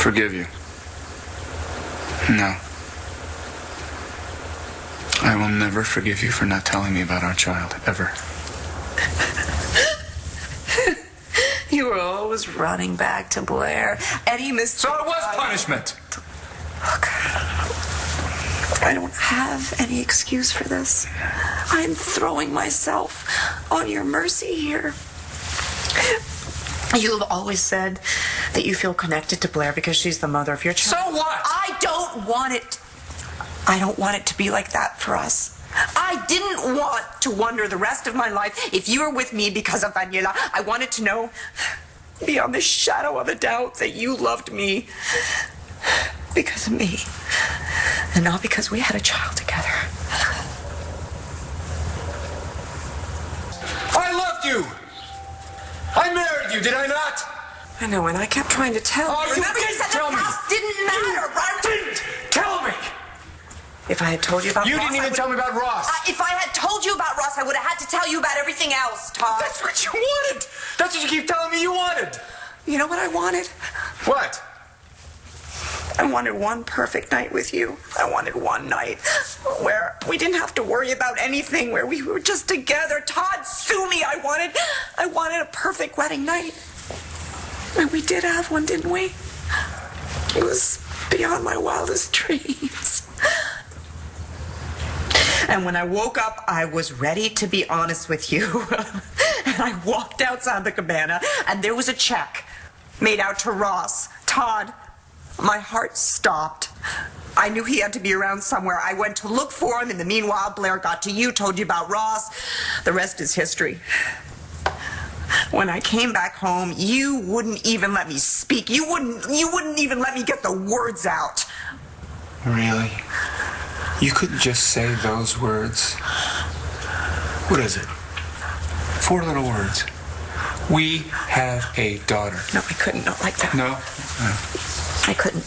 Forgive you? No. I will never forgive you for not telling me about our child, ever. You were always running back to Blair. Eddie missed... So it was punishment! Look, I don't have any excuse for this. I'm throwing myself on your mercy here. You've always said that you feel connected to Blair because she's the mother of your child. So what? I don't want it to be like that for us. I didn't want to wonder the rest of my life if you were with me because of Daniela. I wanted to know, beyond the shadow of a doubt, that you loved me because of me, and not because we had a child together. I loved you! I married you, did I not? I know, and I kept trying to tell you. You Remember, you didn't said tell the me. past didn't matter, right? You didn't tell me! If I had told you about You Ross, didn't even tell me about Ross. If I had told you about Ross, I would have had to tell you about everything else, Todd. That's what you wanted! That's what you keep telling me you wanted! You know what I wanted? What? I wanted one perfect night with you. I wanted one night where we didn't have to worry about anything, where we were just together. Todd, sue me. I wanted a perfect wedding night. And we did have one, didn't we? It was beyond my wildest dreams. And when I woke up, I was ready to be honest with you. And I walked outside the cabana, and there was a check made out to Ross. Todd, my heart stopped. I knew he had to be around somewhere. I went to look for him. In the meanwhile, Blair got to you, told you about Ross. The rest is history. When I came back home, you wouldn't even let me speak. You wouldn't even let me get the words out. Really? You couldn't just say those words? What is it? 4 little words. We have a daughter. No, I couldn't. Not like that. No? I couldn't.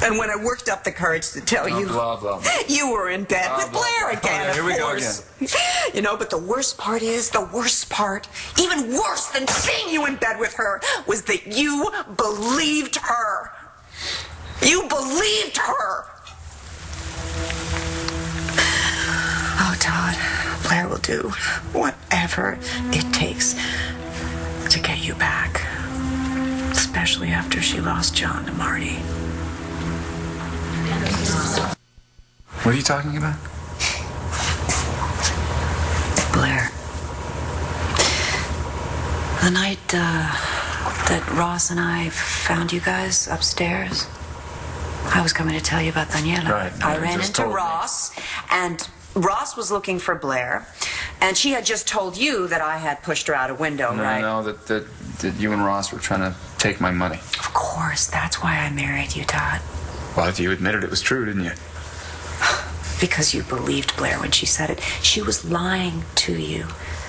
And when I worked up the courage to tell you, blah, blah, blah. You were in bed with Blair again, yeah, here we go again. You know, but the worst part, even worse than seeing you in bed with her, was that you believed her. You believed her. Oh, Todd, Blair will do whatever it takes to get you back, especially after she lost John to Marty. What are you talking about? Blair. The night that Ross and I found you guys upstairs, I was coming to tell you about Daniela. Right. I ran into Ross, and Ross was looking for Blair, and she had just told you that I had pushed her out a window, right? No, that you and Ross were trying to take my money. Of course, that's why I married you, Todd. Well, you admitted it was true, didn't you? Because you believed Blair when she said it. She was lying to you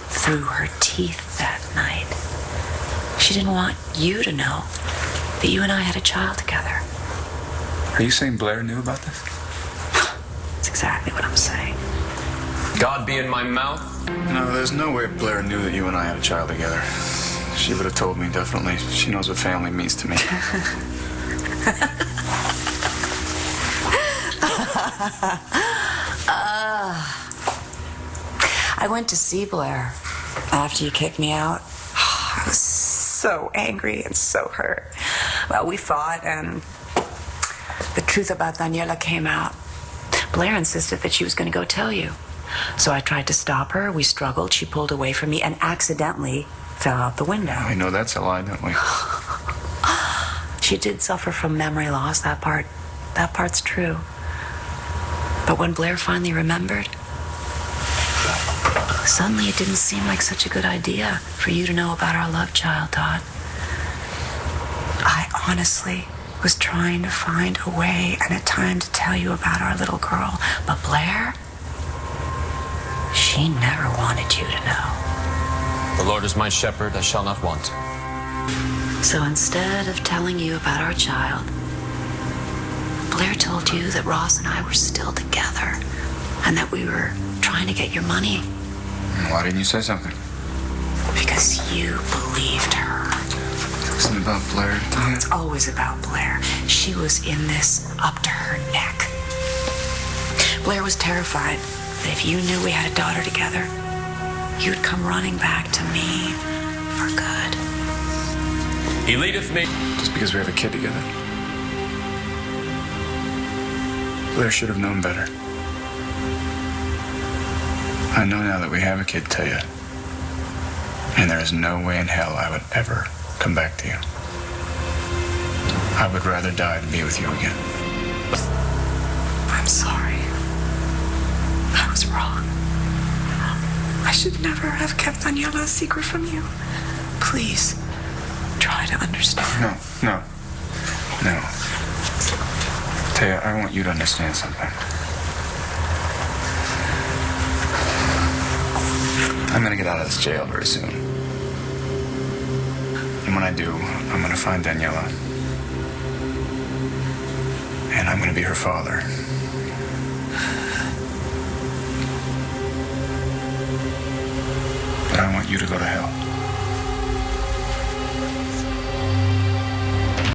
through her teeth that night. She didn't want you to know that you and I had a child together. Are you saying Blair knew about this? That's exactly what I'm saying. God be in my mouth. No, there's no way Blair knew that you and I had a child together. She would have told me, definitely. She knows what family means to me. I went to see Blair after you kicked me out. I was so angry and so hurt. Well, we fought, and the truth about Daniela came out. Blair insisted that she was going to go tell you. So I tried to stop her. We struggled. She pulled away from me and accidentally fell out the window. We know that's a lie, don't we? She did suffer from memory loss. That part's true. But when Blair finally remembered, suddenly it didn't seem like such a good idea for you to know about our love child, Todd. I honestly was trying to find a way and a time to tell you about our little girl. But Blair, she never wanted you to know. The Lord is my shepherd, I shall not want. So instead of telling you about our child, Blair told you that Ross and I were still together and that we were trying to get your money. Why didn't you say something? Because you believed her. It wasn't about Blair. Oh, it's always about Blair. She was in this up to her neck. Blair was terrified that if you knew we had a daughter together, you'd come running back to me for good. He leadeth me. Just because we have a kid together. Blair should have known better. I know now that we have a kid, Taya. And there is no way in hell I would ever come back to you. I would rather die than be with you again. I'm sorry. I was wrong. I should never have kept Daniela's secret from you. Please, try to understand. No. Taya, I want you to understand something. I'm gonna get out of this jail very soon. And when I do, I'm gonna find Daniela. And I'm gonna be her father. But I want you to go to hell.